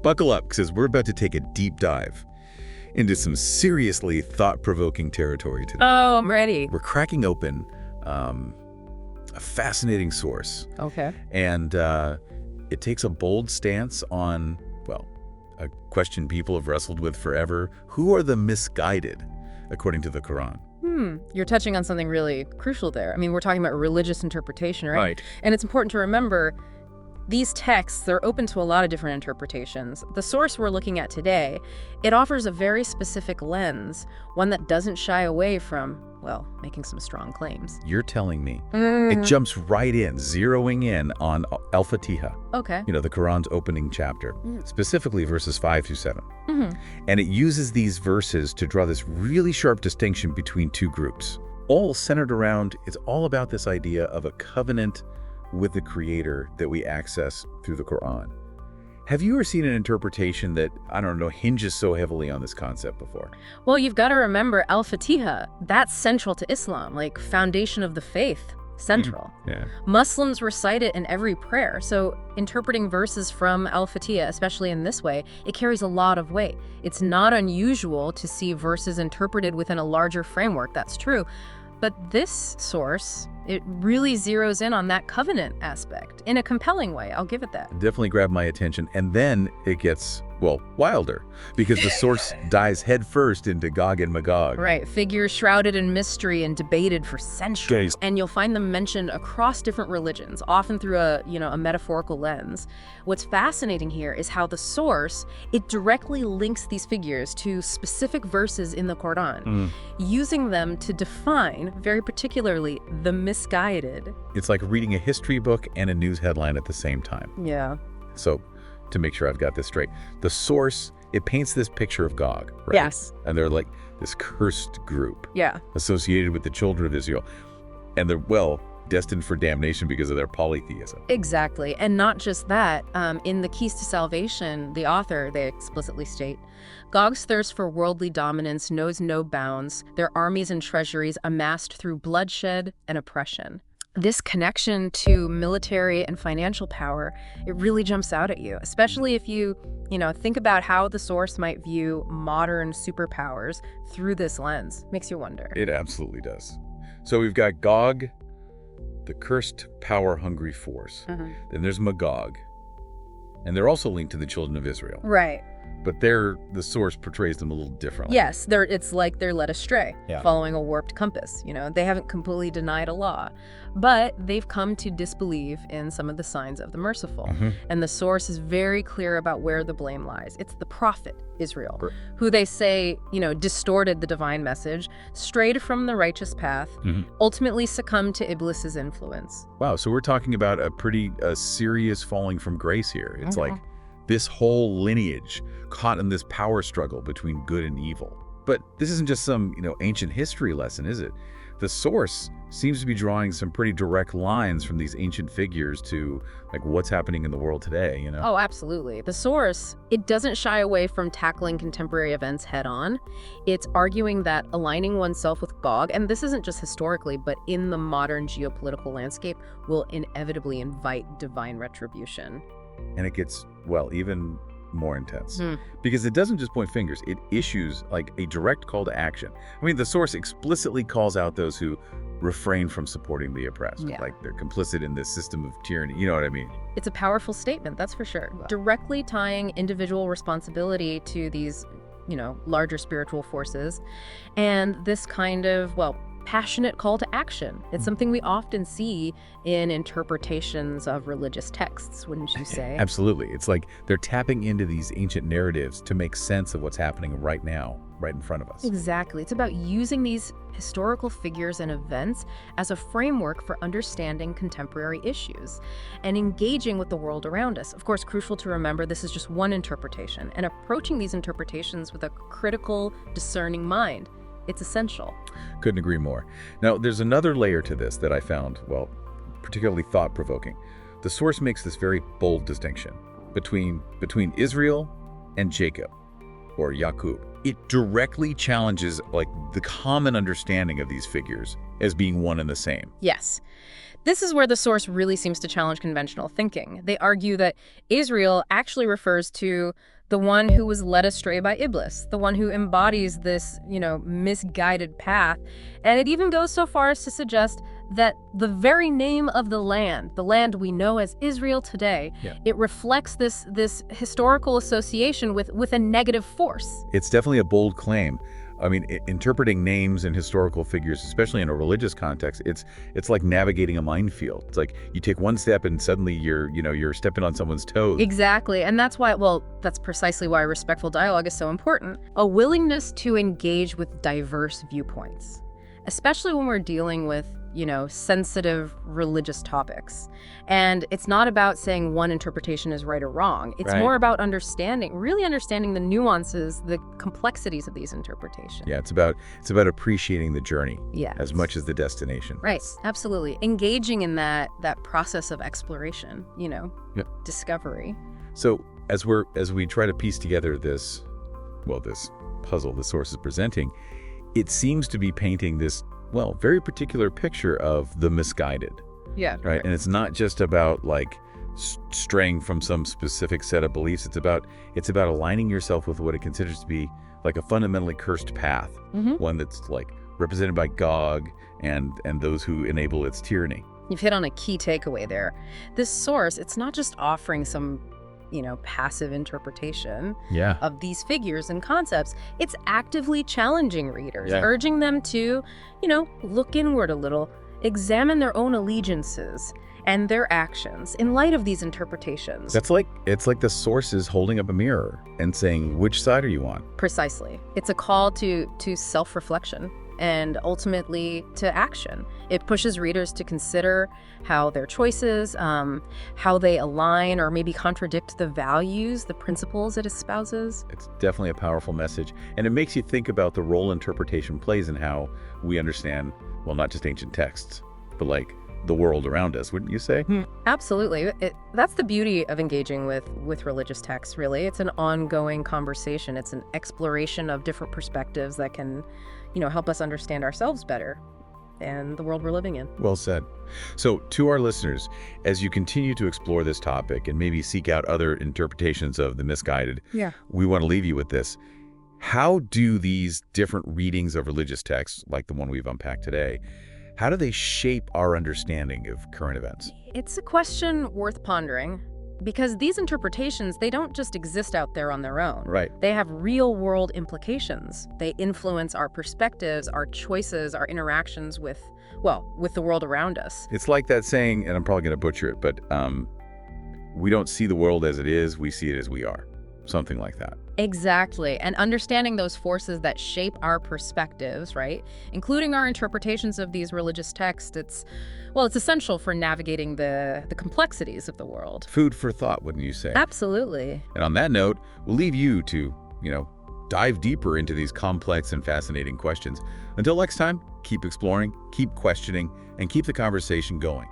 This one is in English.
Buckle up, because we're about to take a deep dive into some seriously thought-provoking territory today. Oh, I'm ready. We're cracking open a fascinating source. Okay. And it takes a bold stance on, well, a question people have wrestled with forever. Who are the misguided, according to the Quran? You're touching on something really crucial there. I mean, we're talking about religious interpretation, right? Right. And it's important to remember these texts, they're open to a lot of different interpretations. The source we're looking at today, it offers a very specific lens, one that doesn't shy away from, well, making some strong claims. You're telling me it jumps right in, zeroing in on Al-Fatiha. Okay. You know, the Quran's opening chapter, specifically verses 5 through 7. And it uses these verses to draw this really sharp distinction between two groups, all centered around, it's all about this idea of a covenant with the Creator that we access through the Quran. Have you ever seen an interpretation that, I don't know, hinges so heavily on this concept before? Well, you've got to remember Al-Fatiha, that's central to Islam, like foundation of the faith, central. Yeah. Muslims recite it in every prayer, so interpreting verses from Al-Fatiha, especially in this way, it carries a lot of weight. It's not unusual to see verses interpreted within a larger framework, that's true. But this source, it really zeroes in on that covenant aspect in a compelling way. I'll give it that. Definitely grabbed my attention. And then it gets, well, wilder, because the source dives headfirst into Gog and Magog. Right, figures shrouded in mystery and debated for centuries. And you'll find them mentioned across different religions, often through a metaphorical lens. What's fascinating here is how the source, it directly links these figures to specific verses in the Quran, using them to define, very particularly, the misguided. It's like reading a history book and a news headline at the same time. Yeah. So, to make sure I've got this straight, the source, it paints this picture of Gog, right? Yes. And they're like this cursed group. Yeah. Associated with the children of Israel. And they're, well, destined for damnation because of their polytheism. Exactly. And not just that, in The Keys to Salvation, the author, they explicitly state, Gog's thirst for worldly dominance knows no bounds, their armies and treasuries amassed through bloodshed and oppression. This connection to military and financial power, it really jumps out at you, especially if you think about how the source might view modern superpowers through this lens. Makes you wonder. It absolutely does. So we've got Gog, the cursed, power-hungry force. Then there's Magog, and they're also linked to the children of Israel. Right. But the source portrays them a little differently. Yes, it's like they're led astray, Yeah. following a warped compass. They haven't completely denied a law, but they've come to disbelieve in some of the signs of the merciful. And the source is very clear about where the blame lies. It's the prophet, Israel, who they say, distorted the divine message, strayed from the righteous path, ultimately succumbed to Iblis's influence. Wow, so we're talking about a pretty serious falling from grace here. It's like this whole lineage caught in this power struggle between good and evil. But this isn't just some, ancient history lesson, is it? The source seems to be drawing some pretty direct lines from these ancient figures to like what's happening in the world today, Oh, absolutely. The source, it doesn't shy away from tackling contemporary events head on. It's arguing that aligning oneself with Gog, and this isn't just historically, but in the modern geopolitical landscape, will inevitably invite divine retribution. And it gets, well, even more intense. Because it doesn't just point fingers, it issues like a direct call to action. I mean, the source explicitly calls out those who refrain from supporting the oppressed. Yeah. Like they're complicit in this system of tyranny, you know what I mean? It's a powerful statement, that's for sure. Directly tying individual responsibility to these, larger spiritual forces. And this kind of, passionate call to action. It's something we often see in interpretations of religious texts, wouldn't you say? Absolutely. It's like they're tapping into these ancient narratives to make sense of what's happening right now, right in front of us. Exactly. It's about using these historical figures and events as a framework for understanding contemporary issues and engaging with the world around us. Of course, crucial to remember, this is just one interpretation, and approaching these interpretations with a critical, discerning mind. It's essential. Couldn't agree more. Now, there's another layer to this that I found, particularly thought-provoking. The source makes this very bold distinction between Israel and Jacob, or Yaqub. It directly challenges the common understanding of these figures as being one and the same. Yes. This is where the source really seems to challenge conventional thinking. They argue that Israel actually refers to the one who was led astray by Iblis, the one who embodies this, misguided path. And it even goes so far as to suggest that the very name of the land we know as Israel today, it reflects this historical association with a negative force. It's definitely a bold claim. I mean, interpreting names and historical figures, especially in a religious context, it's like navigating a minefield. It's like you take one step and suddenly you're stepping on someone's toes. Exactly. And that's precisely why respectful dialogue is so important. A willingness to engage with diverse viewpoints, especially when we're dealing with sensitive religious topics. And it's not about saying one interpretation is right or wrong. It's more about really understanding the nuances, the complexities of these interpretations. Yeah, it's about appreciating the journey as much as the destination. Right, absolutely. Engaging in that process of exploration, discovery. So as we try to piece together this puzzle the source is presenting, it seems to be painting this very particular picture of the misguided. Yeah. Right. And it's not just about straying from some specific set of beliefs. It's about aligning yourself with what it considers to be like a fundamentally cursed path, one that's represented by Gog and those who enable its tyranny. You've hit on a key takeaway there. This source, it's not just offering some passive interpretation of these figures and concepts. It's actively challenging readers, urging them to, look inward a little, examine their own allegiances and their actions in light of these interpretations. It's like the source is holding up a mirror and saying, which side are you on? Precisely. It's a call to self-reflection and ultimately to action. It pushes readers to consider how their choices, how they align or maybe contradict the values, the principles it espouses. It's definitely a powerful message. And it makes you think about the role interpretation plays in how we understand, not just ancient texts, but the world around us, wouldn't you say? Absolutely. That's the beauty of engaging with religious texts, really. It's an ongoing conversation. It's an exploration of different perspectives that can help us understand ourselves better and the world we're living in. Well said. So to our listeners, as you continue to explore this topic and maybe seek out other interpretations of the misguided, we want to leave you with this. How do these different readings of religious texts, like the one we've unpacked today, how do they shape our understanding of current events? It's a question worth pondering. Because these interpretations, they don't just exist out there on their own. Right. They have real-world implications. They influence our perspectives, our choices, our interactions with the world around us. It's like that saying, and I'm probably going to butcher it, but we don't see the world as it is, we see it as we are. Something like that. Exactly. And understanding those forces that shape our perspectives, right, including our interpretations of these religious texts, it's essential for navigating the complexities of the world. Food for thought, wouldn't you say? Absolutely. And on that note, we'll leave you to, dive deeper into these complex and fascinating questions. Until next time, keep exploring, keep questioning, and keep the conversation going.